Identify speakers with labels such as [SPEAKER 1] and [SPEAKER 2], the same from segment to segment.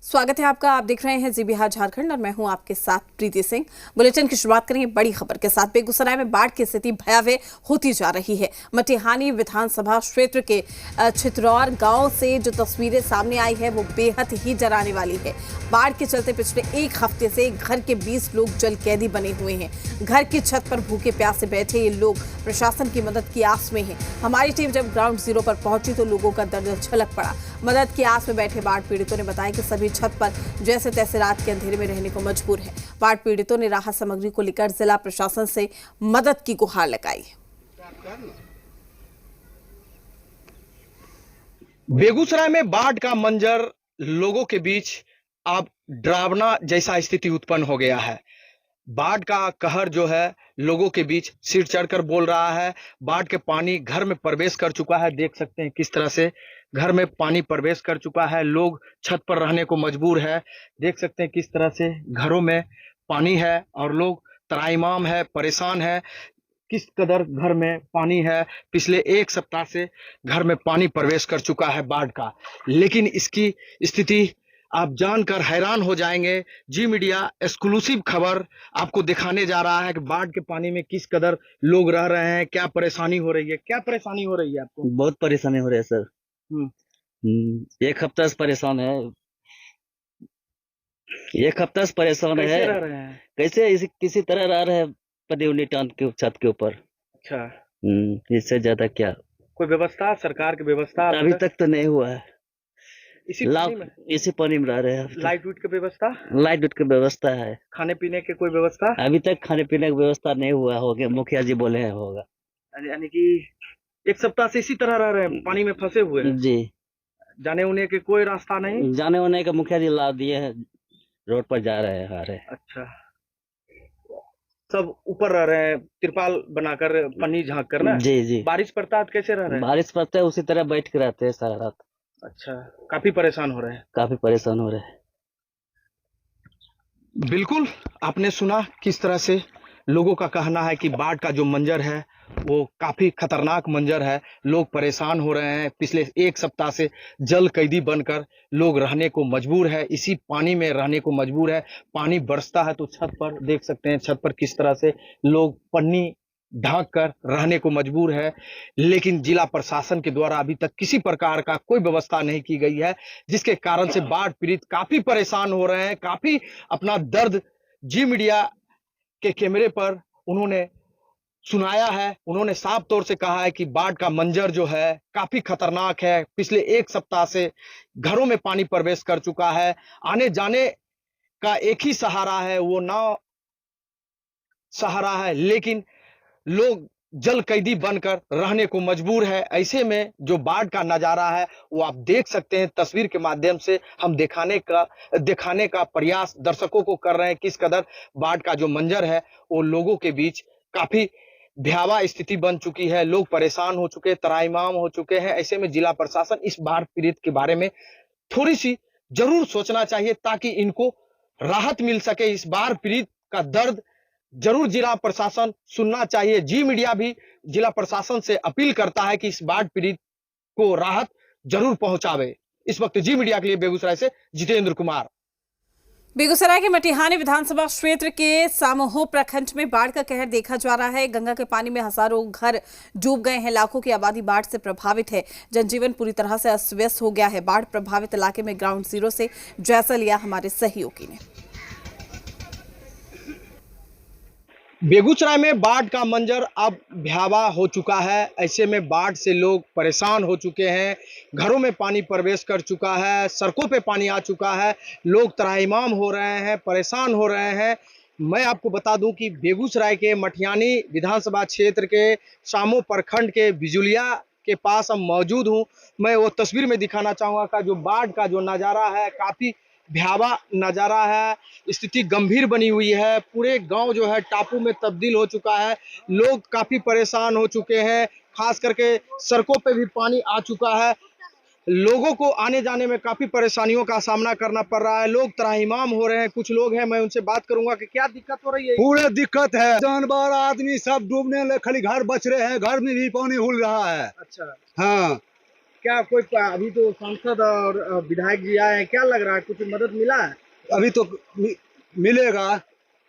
[SPEAKER 1] स्वागत है आपका। आप देख रहे हैं जी बिहार झारखंड और मैं हूं आपके साथ प्रीति सिंह। बुलेटिन की शुरुआत करेंगे बड़ी खबर के साथ। बेगूसराय में बाढ़ की स्थिति भयावह होती जा रही है। मटिहानी विधानसभा क्षेत्र के छितरौर गांव से जो तस्वीरें सामने आई है वो बेहद ही डराने वाली है। बाढ़ के चलते पिछले एक हफ्ते से घर के 20 लोग जल कैदी बने हुए हैं। घर की छत पर भूखे प्यासे बैठे ये लोग प्रशासन की मदद की आस में हैं। हमारी टीम जब ग्राउंड जीरो पर पहुंची तो लोगों का दर्द झलक पड़ा। मदद की आस में बैठे बाढ़ पीड़ितों ने बताया कि सभी छत पर जैसे तैसे रात के अंधेरे में रहने को मजबूर है। बाढ़ पीड़ितों ने राहत सामग्री को लेकर जिला प्रशासन से मदद की गुहार लगाई।
[SPEAKER 2] बेगूसराय में बाढ़ का मंजर लोगों के बीच अब डरावना जैसा स्थिति उत्पन्न हो गया है। बाढ़ का कहर जो है लोगों के बीच सिर चढ़कर बोल रहा है। बाढ़ के पानी घर में प्रवेश कर चुका है। देख सकते हैं किस तरह से घर में पानी प्रवेश कर चुका है। लोग छत पर रहने को मजबूर है। देख सकते हैं किस तरह से घरों में पानी है और लोग त्राहिमाम है, परेशान है। किस कदर घर में पानी है। पिछले एक सप्ताह से घर में पानी प्रवेश कर चुका है बाढ़ का। लेकिन इसकी स्थिति आप जानकर हैरान हो जाएंगे। जी मीडिया एक्सक्लूसिव खबर आपको दिखाने जा रहा है कि बाढ़ के पानी में किस कदर लोग रह रहे हैं, क्या परेशानी हो रही है। क्या परेशानी हो रही है आपको?
[SPEAKER 3] बहुत परेशानी हो रही है सर। एक हफ्ता से परेशान है। एक हफ्ता से परेशान है।
[SPEAKER 2] कैसे रह रहे हैं?
[SPEAKER 3] कैसे किसी तरह रह रहे हैं पनी उनी टान के छत के ऊपर।
[SPEAKER 2] अच्छा,
[SPEAKER 3] इससे ज्यादा क्या
[SPEAKER 2] कोई व्यवस्था, सरकार की व्यवस्था
[SPEAKER 3] अभी तक तो नहीं हुआ है।
[SPEAKER 2] इसी
[SPEAKER 3] पानी में रह रहे हैं।
[SPEAKER 2] लाइट की व्यवस्था,
[SPEAKER 3] लाइट की व्यवस्था है।
[SPEAKER 2] खाने पीने की कोई व्यवस्था
[SPEAKER 3] अभी तक खाने पीने की व्यवस्था नहीं हुआ। हो गया, मुखिया जी बोले हैं होगा।
[SPEAKER 2] यानी कि एक सप्ताह से इसी तरह रह रहे हैं, पानी में फंसे हुए हैं।
[SPEAKER 3] जी,
[SPEAKER 2] जाने उने के कोई रास्ता नहीं।
[SPEAKER 3] जाने उने का मुखिया जी ला दिए हैं, रोड पर जा रहे हैं, आ रहे।
[SPEAKER 2] अच्छा, सब ऊपर रह रहे हैं तिरपाल बनाकर, पन्नी झाँक कर ना।
[SPEAKER 3] जी जी।
[SPEAKER 2] बारिश पड़ता है तो कैसे रह रहे हैं?
[SPEAKER 3] बारिश पड़ता है उसी तरह बैठ के रहते हैं सारा रात।
[SPEAKER 2] अच्छा, काफी परेशान हो रहे हैं।
[SPEAKER 3] काफी परेशान हो रहे हैं।
[SPEAKER 2] बिल्कुल, आपने सुना किस तरह से लोगों का कहना है कि बाढ़ का जो मंजर है वो काफी खतरनाक मंजर है। लोग परेशान हो रहे हैं। पिछले एक सप्ताह से जल कैदी बनकर लोग रहने को मजबूर है। इसी पानी में रहने को मजबूर है। पानी बरसता है तो छत पर देख सकते हैं, छत पर किस तरह से लोग पन्नी ढांक कर रहने को मजबूर है। लेकिन जिला प्रशासन के द्वारा अभी तक किसी प्रकार का कोई व्यवस्था नहीं की गई है, जिसके कारण से बाढ़ पीड़ित काफी परेशान हो रहे हैं। काफी अपना दर्द जी मीडिया के कैमरे पर उन्होंने सुनाया है। उन्होंने साफ तौर से कहा है कि बाढ़ का मंजर जो है काफी खतरनाक है। पिछले एक सप्ताह से घरों में पानी प्रवेश कर चुका है। आने जाने का एक ही सहारा है, वो नाव सहारा है। लेकिन लोग जल कैदी बनकर रहने को मजबूर है। ऐसे में जो बाढ़ का नजारा है वो आप देख सकते हैं। तस्वीर के माध्यम से हम दिखाने का प्रयास दर्शकों को कर रहे हैं। किस कदर बाढ़ का जो मंजर है वो लोगों के बीच काफी भयावह स्थिति बन चुकी है। लोग परेशान हो चुके, त्राहिमाम हो चुके हैं। ऐसे में जिला प्रशासन इस बाढ़ पीड़ित के बारे में थोड़ी सी जरूर सोचना चाहिए ताकि इनको राहत मिल सके। इस बाढ़ पीड़ित का दर्द जरूर जिला प्रशासन सुनना चाहिए। जी मीडिया भी जिला प्रशासन से अपील करता है कि इस बाढ़ पीड़ित को राहत जरूर पहुंचावे। इस वक्त जी मीडिया के लिए बेगूसराय से जितेंद्र कुमार।
[SPEAKER 1] बेगूसराय के मटिहानी विधानसभा क्षेत्र के सामोह प्रखंड में बाढ़ का कहर देखा जा रहा है। गंगा के पानी में हजारों घर डूब गए हैं। लाखों की आबादी बाढ़ से प्रभावित है। जनजीवन पूरी तरह से अस्त व्यस्त हो गया है। बाढ़ प्रभावित इलाके में ग्राउंड जीरो से जायजा लिया हमारे सहयोगी ने।
[SPEAKER 2] बेगूसराय में बाढ़ का मंजर अब भयावह हो चुका है। ऐसे में बाढ़ से लोग परेशान हो चुके हैं। घरों में पानी प्रवेश कर चुका है। सड़कों पे पानी आ चुका है। लोग त्राहिमाम हो रहे हैं, परेशान हो रहे हैं। मैं आपको बता दूं कि बेगूसराय के मटिहानी विधानसभा क्षेत्र के सामो प्रखंड के बिजुलिया के पास हम मौजूद हूं। मैं वो तस्वीर में दिखाना चाहूँगा का जो बाढ़ का जो नज़ारा है काफ़ी भयावह नज़ारा है। स्थिति गंभीर बनी हुई है। पूरे गांव जो है टापू में तब्दील हो चुका है। लोग काफ़ी परेशान हो चुके हैं। खास करके सड़कों पे भी पानी आ चुका है। लोगों को आने जाने में काफ़ी परेशानियों का सामना करना पड़ रहा है। लोग त्राहिमाम हो रहे हैं। कुछ लोग हैं, मैं उनसे बात करूंगा कि क्या दिक्कत हो रही है।
[SPEAKER 4] पूरे दिक्कत है, जानवर आदमी सब डूबने लगे, खाली घर बच रहे हैं। घर में भी पानी हुल रहा है।
[SPEAKER 2] अच्छा,
[SPEAKER 4] हाँ,
[SPEAKER 2] क्या कोई अभी तो सांसद और विधायक जी आए हैं, क्या लग रहा है कुछ मदद मिला है?
[SPEAKER 4] अभी तो मिलेगा।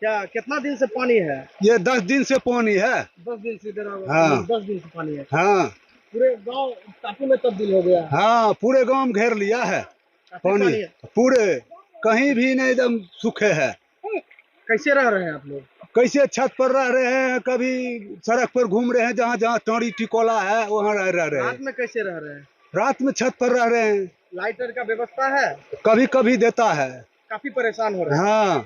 [SPEAKER 2] क्या कितना दिन से पानी है?
[SPEAKER 4] ये 10 दिन से पानी है।
[SPEAKER 2] 10 दिन से इधर
[SPEAKER 4] हाँ।
[SPEAKER 2] 10 दिन से पानी है।
[SPEAKER 4] हाँ
[SPEAKER 2] पूरे गांव टापू में तब्दील हो गया है।
[SPEAKER 4] हाँ, पूरे गांव में घेर लिया है
[SPEAKER 2] काफी
[SPEAKER 4] पानी।
[SPEAKER 2] है।
[SPEAKER 4] पूरे कहीं भी नहीं, एकदम सूखे है।
[SPEAKER 2] कैसे रह रहे हैं आप लोग?
[SPEAKER 4] कैसे छत पर रह रहे हैं, कभी सड़क पर घूम रहे हैं, जहाँ जहाँ टाँड़ी टिकोला है वहाँ रह रहे
[SPEAKER 2] रात
[SPEAKER 4] हैं।
[SPEAKER 2] में कैसे रह रहे हैं?
[SPEAKER 4] रात में छत पर रह रहे हैं।
[SPEAKER 2] लाइटर का व्यवस्था है?
[SPEAKER 4] कभी कभी देता है।
[SPEAKER 2] काफी परेशान हो रहे हैं।
[SPEAKER 4] हाँ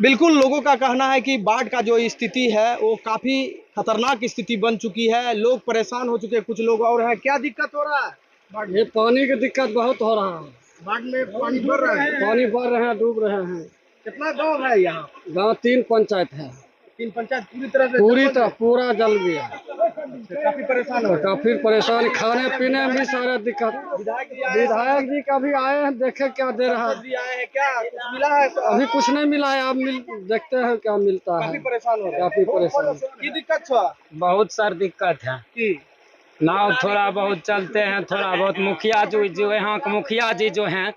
[SPEAKER 2] बिल्कुल, लोगों का कहना है कि बाढ़ का जो स्थिति है वो काफी खतरनाक स्थिति बन चुकी है। लोग परेशान हो चुके हैं, कुछ लोग और हैं। क्या दिक्कत हो रहा है बाढ़
[SPEAKER 5] ये पानी की दिक्कत बहुत हो रहा है।
[SPEAKER 2] बाढ़ में पानी बढ़ रहा है?
[SPEAKER 5] पानी बढ़ रहे हैं, डूब रहे हैं।
[SPEAKER 2] कितना गांव है यहाँ?
[SPEAKER 5] गांव 3 पंचायत है,
[SPEAKER 2] 3 पंचायत पूरी तरह से
[SPEAKER 5] पूरा जल गया।
[SPEAKER 2] काफी परेशान हो रहे हैं।
[SPEAKER 5] काफी परेशान, खाने पीने में भी सारा दिक्कत। विधायक जी का भी आए हैं, देखे क्या दे रहा है।
[SPEAKER 2] जी आए हैं, क्या कुछ मिला है?
[SPEAKER 5] अभी कुछ नहीं मिला है, अब देखते हैं क्या मिलता
[SPEAKER 2] काफी
[SPEAKER 5] है।
[SPEAKER 2] परेशान हो रहे हैं।
[SPEAKER 5] काफी परेशान,
[SPEAKER 2] की दिक्कत हुआ
[SPEAKER 6] बहुत सारी दिक्कत है।
[SPEAKER 2] कि
[SPEAKER 6] नाव थोड़ा बहुत चलते हैं, थोड़ा बहुत। मुखिया जो यहाँ के मुखिया जी जो हैं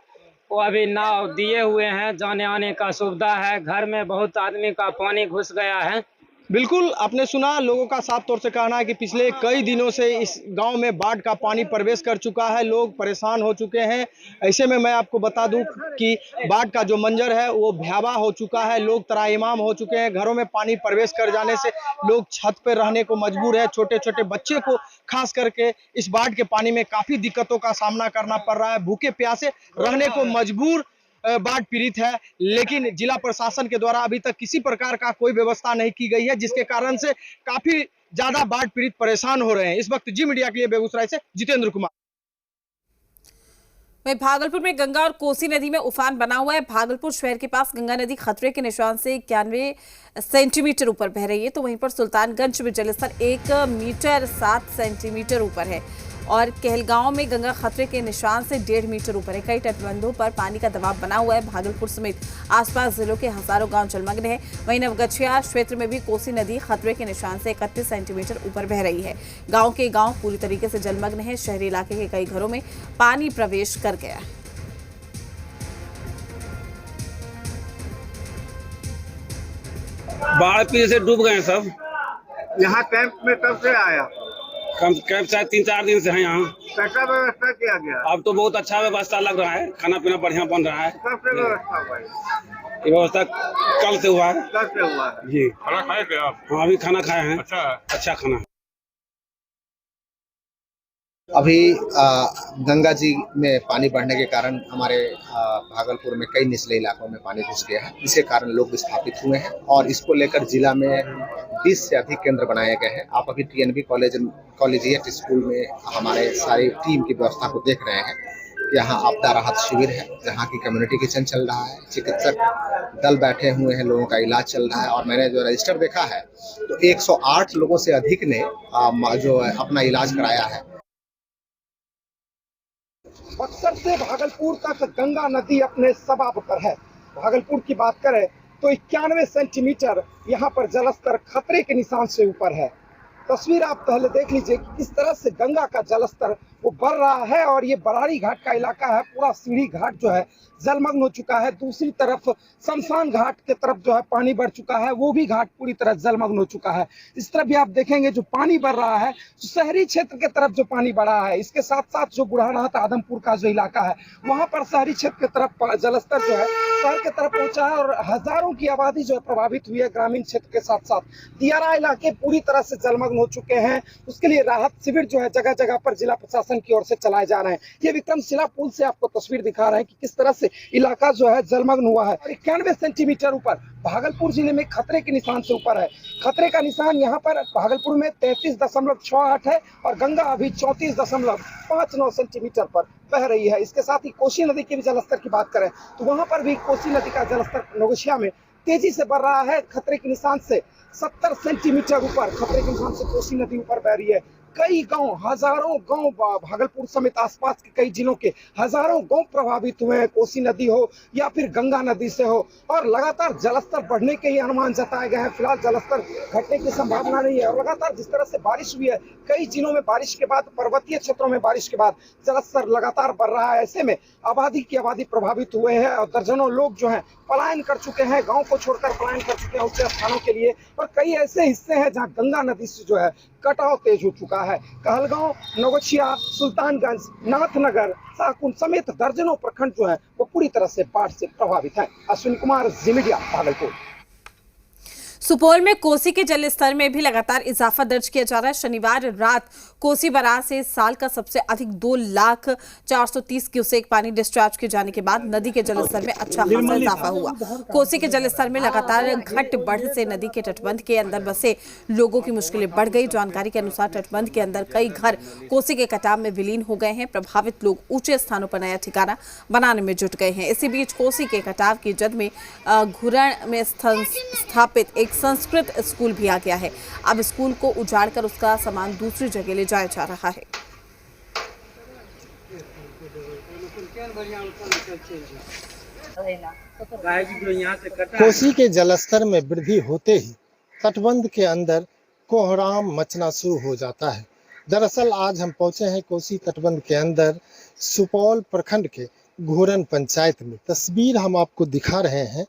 [SPEAKER 6] वो अभी नाव दिए हुए हैं, जाने आने का सुविधा है। घर में बहुत आदमी का पानी घुस गया है।
[SPEAKER 2] बिल्कुल, आपने सुना, लोगों का साफ तौर से कहना है कि पिछले कई दिनों से इस गांव में बाढ़ का पानी प्रवेश कर चुका है। लोग परेशान हो चुके हैं। ऐसे में मैं आपको बता दूं कि बाढ़ का जो मंजर है वो भयावह हो चुका है। लोग त्राहिमाम हो चुके हैं। घरों में पानी प्रवेश कर जाने से लोग छत पर रहने को मजबूर है। छोटे छोटे बच्चे को खास करके इस बाढ़ के पानी में काफी दिक्कतों का सामना करना पड़ रहा है। भूखे प्यासे रहने को मजबूर बाढ़ पीड़ित है, लेकिन जिला प्रशासन के द्वारा अभी तक किसी प्रकार का कोई व्यवस्था नहीं की गई है, जिसके कारण से काफी ज्यादा बाढ़ पीड़ित परेशान हो रहे हैं। इस वक्त जी मीडिया के लिए बेगूसराय से जितेंद्र कुमार।
[SPEAKER 1] वहीं भागलपुर में गंगा और कोसी नदी में उफान बना हुआ है। भागलपुर शहर के पास गंगा नदी खतरे के निशान से 91 सेंटीमीटर ऊपर बह रही है, तो वहीं पर सुल्तानगंज में जलस्तर 1 मीटर 7 सेंटीमीटर ऊपर है और कहलगांव में गंगा खतरे के निशान से 1.5 मीटर ऊपर है। कई तटबंधों पर पानी का दबाव बना हुआ है। भागलपुर समेत आसपास जिलों के हजारों गांव जलमग्न है। वहीं नवगछिया क्षेत्र में भी कोसी नदी खतरे के निशान से 31 सेंटीमीटर ऊपर बह रही है। गांव के गांव पूरी तरीके से जलमग्न है। शहरी इलाके के कई घरों में पानी प्रवेश कर गया है।
[SPEAKER 7] बाढ़ पीछे से डूब गए सब।
[SPEAKER 4] यहाँ कैंप में कब से आया?
[SPEAKER 7] कैंप शायद 3-4 दिन से है यहाँ।
[SPEAKER 4] कैसा व्यवस्था किया गया?
[SPEAKER 7] अब तो बहुत अच्छा व्यवस्था लग रहा है, खाना पीना बढ़िया बन रहा है।
[SPEAKER 4] कब से व्यवस्था हुआ है?
[SPEAKER 7] ये व्यवस्था कल से हुआ है।
[SPEAKER 4] कब से हुआ है?
[SPEAKER 7] जी
[SPEAKER 8] खाना खाए थे आप?
[SPEAKER 7] हाँ, अभी खाना खाए हैं।
[SPEAKER 8] अच्छा
[SPEAKER 7] खाना।
[SPEAKER 9] अभी गंगा जी में पानी बढ़ने के कारण हमारे भागलपुर में कई निचले इलाकों में पानी घुस गया है। इसके कारण लोग विस्थापित हुए हैं और इसको लेकर जिला में 20 से अधिक केंद्र बनाए गए हैं। आप अभी TNV कॉलेजिएट स्कूल में हमारे सारी टीम की व्यवस्था को देख रहे हैं। यहाँ आपदा राहत शिविर है, जहाँ की कम्युनिटी किचन चल रहा है, चिकित्सक दल बैठे हुए हैं, लोगों का इलाज चल रहा है। और मैंने जो रजिस्टर देखा है तो 108 लोगों से अधिक ने जो है अपना इलाज कराया है।
[SPEAKER 10] बक्सर से भागलपुर तक गंगा नदी अपने सबाब पर है। भागलपुर की बात करें तो 91 सेंटीमीटर यहाँ पर जलस्तर खतरे के निशान से ऊपर है। तस्वीर आप पहले देख लीजिए कि किस तरह से गंगा का जलस्तर वो बढ़ रहा है और ये बराड़ी घाट का इलाका है। पूरा सीढ़ी घाट जो है जलमग्न हो चुका है। दूसरी तरफ शमशान घाट के तरफ जो है पानी बढ़ चुका है, वो भी घाट पूरी तरह जलमग्न हो चुका है। इस तरफ भी आप देखेंगे जो पानी बढ़ रहा है, शहरी क्षेत्र के तरफ जो पानी बढ़ा है, इसके साथ साथ जो बुढ़ानाथ आदमपुर का जो इलाका है वहाँ पर शहरी क्षेत्र की तरफ जलस्तर जो है शहर की तरफ पहुंचा है और हजारों की आबादी जो है प्रभावित हुई है। ग्रामीण क्षेत्र के साथ साथ दियारा इलाके पूरी तरह से जलमग्न हो चुके हैं। उसके लिए राहत शिविर जो है जगह जगह पर जिला प्रशासन की ओर से चलाए जा रहे हैं। ये विक्रमशिला पुल से आपको तस्वीर दिखा रहे हैं कि किस तरह से इलाका जो है जलमग्न हुआ है। 91 सेंटीमीटर ऊपर भागलपुर जिले में खतरे के निशान से ऊपर है। खतरे का निशान यहाँ पर भागलपुर में 33.68 है और गंगा अभी 34.59 सेंटीमीटर पर बह रही है। इसके साथ ही कोसी नदी के भी जलस्तर की बात करें तो वहां पर भी कोसी नदी का जलस्तर नवगछिया में तेजी से बढ़ रहा है। खतरे के निशान से 70 सेंटीमीटर ऊपर खतरे के निशान से कोसी नदी ऊपर बह रही है। कई गांव, हजारों गांव भागलपुर समेत आसपास के कई जिलों के हजारों गांव प्रभावित हुए हैं, कोसी नदी हो या फिर गंगा नदी से हो, और लगातार जलस्तर बढ़ने के ही अनुमान जताए गए हैं। फिलहाल जलस्तर घटने की संभावना नहीं है और लगातार जिस तरह से बारिश हुई है, कई जिलों में बारिश के बाद, पर्वतीय क्षेत्रों में बारिश के बाद जलस्तर लगातार बढ़ रहा है। ऐसे में आबादी की आबादी प्रभावित हुए हैं और दर्जनों लोग जो हैं पलायन कर चुके हैं, गांव को छोड़कर पलायन कर चुके हैं ऊंचे स्थानों के लिए। और कई ऐसे हिस्से हैं जहां गंगा नदी से जो है कटाव तेज हो चुका है। कहलगांव, नवगछिया, सुल्तानगंज, नाथनगर, शाहकुंड समेत दर्जनों प्रखंड जो है वो पूरी तरह से बाढ़ से प्रभावित हैं। अश्विनी कुमार, जी मीडिया, भागलपुर।
[SPEAKER 1] सुपौल में कोसी के जल स्तर में भी लगातार इजाफा दर्ज किया जा रहा है। शनिवार रात कोसी बराज से साल का सबसे अधिक 2,430 क्यूसेक पानी डिस्चार्ज किए जाने के बाद नदी के जलस्तर में अच्छा खासा इजाफा हुआ। कोसी के जलस्तर में लगातार घट बढ़ से नदी के तटबंध के अंदर बसे लोगों की मुश्किलें बढ़ गई। जानकारी के अनुसार तटबंध के अंदर कई घर कोसी के कटाव में विलीन हो गए हैं। प्रभावित लोग ऊंचे स्थानों पर नया ठिकाना बनाने में जुट गए हैं। इसी बीच कोसी के कटाव की जद में घुरण में स्थापित एक संस्कृत स्कूल भी आ गया है। अब स्कूल को उजाड़कर उसका सामान दूसरी जगह ले जाया जा रहा है।
[SPEAKER 8] कोसी के जलस्तर में वृद्धि होते ही तटबंध के अंदर कोहराम मचना शुरू हो जाता है। दरअसल आज हम पहुंचे हैं कोसी तटबंध के अंदर सुपौल प्रखंड के घोरन पंचायत में। तस्वीर हम आपको दिखा रहे हैं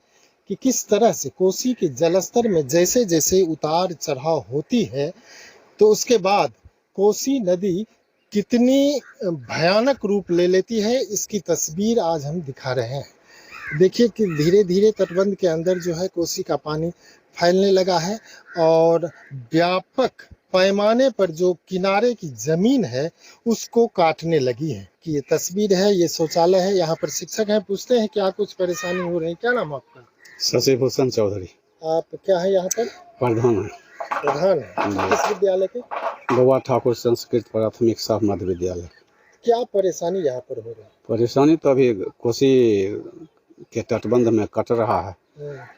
[SPEAKER 8] कि किस तरह से कोसी के जलस्तर में जैसे जैसे उतार चढ़ाव होती है तो उसके बाद कोसी नदी कितनी भयानक रूप ले लेती है, इसकी तस्वीर आज हम दिखा रहे हैं। देखिए कि धीरे धीरे तटबंध के अंदर जो है कोसी का पानी फैलने लगा है और व्यापक पैमाने पर जो किनारे की जमीन है उसको काटने लगी है। कि ये तस्वीर है, ये शौचालय है, यहाँ पर शिक्षक हैं, पूछते हैं क्या कुछ परेशानी हो रही है। क्या नाम आपका?
[SPEAKER 7] शशि भूषण चौधरी।
[SPEAKER 8] आप क्या है यहाँ पर?
[SPEAKER 7] प्रधान है।
[SPEAKER 8] प्रधान है किस विद्यालय के?
[SPEAKER 7] बाबा ठाकुर संस्कृत प्राथमिक शाह मध्य विद्यालय।
[SPEAKER 8] क्या परेशानी यहाँ पर हो रही है?
[SPEAKER 7] परेशानी तो अभी कोसी के तटबंध में कट रहा है,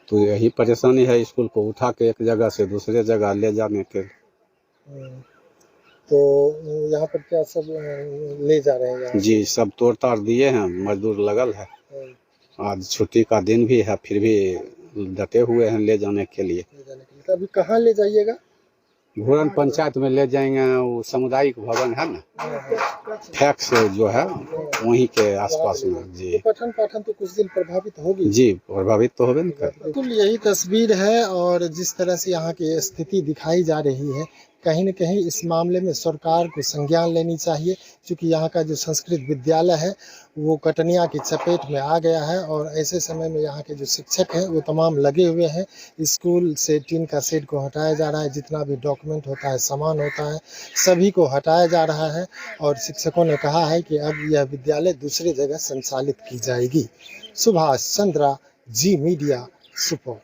[SPEAKER 7] तो यही परेशानी है। स्कूल को उठा के एक जगह से दूसरे जगह ले जाने के।
[SPEAKER 8] तो यहाँ पर क्या सब ले जा रहे हैं?
[SPEAKER 7] जी, सब तोड़ ताड़ दिए हैं, मजदूर लगल है। आज छुट्टी का दिन भी है, फिर भी डटे हुए हैं ले जाने के लिए।
[SPEAKER 8] तो अभी कहाँ ले जाइएगा?
[SPEAKER 7] घोरन पंचायत में ले जाएंगे। वो सामुदायिक भवन है ना, फैक्स जो है वहीं के आसपास में। जी,
[SPEAKER 8] पठन पाठन तो कुछ दिन प्रभावित होगी।
[SPEAKER 7] जी, प्रभावित तो होगा ना।
[SPEAKER 8] बिल्कुल यही तस्वीर है और जिस तरह से यहाँ की स्थिति दिखाई जा रही है, कहीं न कहीं इस मामले में सरकार को संज्ञान लेनी चाहिए, क्योंकि यहाँ का जो संस्कृत विद्यालय है वो कटनिया की चपेट में आ गया है और ऐसे समय में यहाँ के जो शिक्षक हैं वो तमाम लगे हुए हैं। स्कूल से टीन का शेड को हटाया जा रहा है, जितना भी डॉक्यूमेंट होता है, सामान होता है, सभी को हटाया जा रहा है और शिक्षकों ने कहा है कि अब यह विद्यालय दूसरी जगह संचालित की जाएगी। सुभाष चंद्रा, जी मीडिया, सुपौल।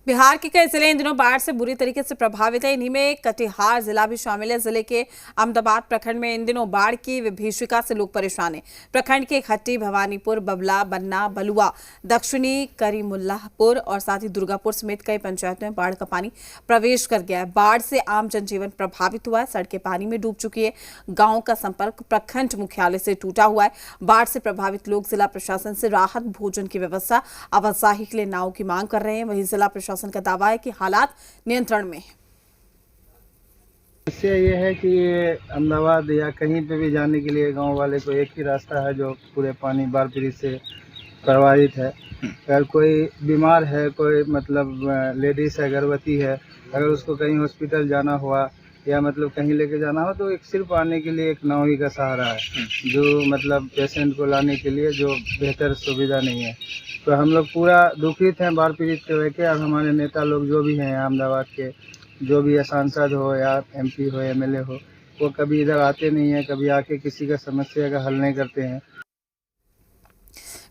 [SPEAKER 1] बिहार के कई जिले इन दिनों बाढ़ से बुरी तरीके से प्रभावित है। इन्हीं में कटिहार जिला भी शामिल है। जिले के अहमदाबाद प्रखंड में इन दिनों बाढ़ की विभीषिका से लोग परेशान हैं। प्रखंड के खट्टी, भवानीपुर, बबला, बन्ना, बलुआ, दक्षिणी करीमुल्लाहपुर और साथ ही दुर्गापुर समेत कई पंचायतों में बाढ़ का पानी प्रवेश कर गया है। बाढ़ से आम जनजीवन प्रभावित हुआ है। सड़कें पानी में डूब चुकी है। गाँव का संपर्क प्रखंड मुख्यालय से टूटा हुआ है। बाढ़ से प्रभावित लोग जिला प्रशासन से राहत भोजन की व्यवस्था, आवाजाही के लिए नाव की मांग कर रहे हैं। वहीं जिला प्रशासन का दावा है कि हालात नियंत्रण में है।
[SPEAKER 11] समस्या ये है कि अहमदाबाद या कहीं पे भी जाने के लिए गांव वाले को एक ही रास्ता है जो पूरे पानी बाढ़ पीड़ित से प्रभावित है। अगर कोई बीमार है, कोई मतलब लेडीज है, गर्भवती है, अगर उसको कहीं हॉस्पिटल जाना हुआ या मतलब कहीं लेके जाना हो तो एक सिर्फ आने के लिए एक नाव ही का सहारा है, जो मतलब पेशेंट को लाने के लिए जो बेहतर सुविधा नहीं है। तो हम लोग पूरा दुखित हैं बाढ़ पीड़ित को लेकर। और हमारे नेता लोग जो भी हैं अहमदाबाद के, जो भी सांसद हो या MP हो, MLA हो, वो कभी इधर आते नहीं है, कभी आके किसी का समस्या का हल नहीं करते हैं।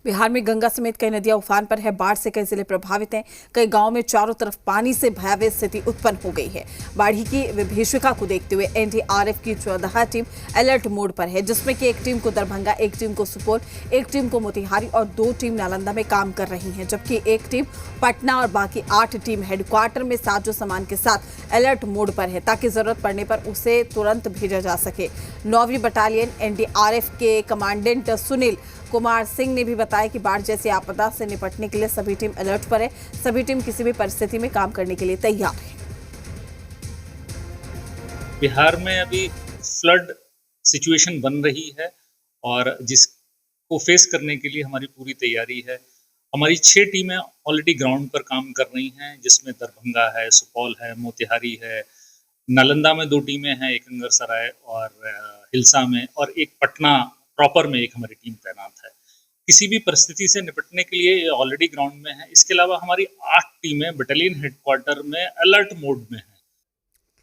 [SPEAKER 1] बिहार में गंगा समेत कई नदियां उफान पर है। बाढ़ से कई जिले प्रभावित हैं। कई गांवों में चारों तरफ पानी से भयावह स्थिति उत्पन्न हो गई है। बाढ़ की विभीषिका को देखते हुए एनडीआरएफ की 14 टीम अलर्ट मोड पर है, जिसमें कि एक टीम को दरभंगा, एक टीम को सुपौल, एक टीम को मोतिहारी और 2 टीम नालंदा में काम कर रही हैं, जबकि एक टीम पटना और बाकी 8 टीम हेडक्वार्टर में साजो सामान के साथ अलर्ट मोड पर है, ताकि जरूरत पड़ने पर उसे तुरंत भेजा जा सके। 9वीं बटालियन एनडीआरएफ के कमांडेंट सुनील कुमार सिंह ने भी बताया कि बाढ़ जैसी आपदा से निपटने के लिए सभी टीम अलर्ट पर है। सभी टीम किसी भी परिस्थिति में काम करने के लिए तैयार है।
[SPEAKER 12] बिहार में अभी फ्लड सिचुएशन बन रही है और जिसको फेस करने के लिए हमारी पूरी तैयारी है। हमारी 6 टीमें ऑलरेडी ग्राउंड पर काम कर रही हैं, जिसमें दरभंगा है, सुपौल है, मोतिहारी है, नालंदा में 2 टीमें हैं, एक अंगरसराय और हिल्सा में, और एक पटना प्रॉपर में एक हमारी टीम तैनात है। किसी भी परिस्थिति से निपटने के लिए ये ऑलरेडी ग्राउंड में है। इसके अलावा हमारी 8 टीमें बटालियन हेडक्वार्टर में अलर्ट मोड में हैं।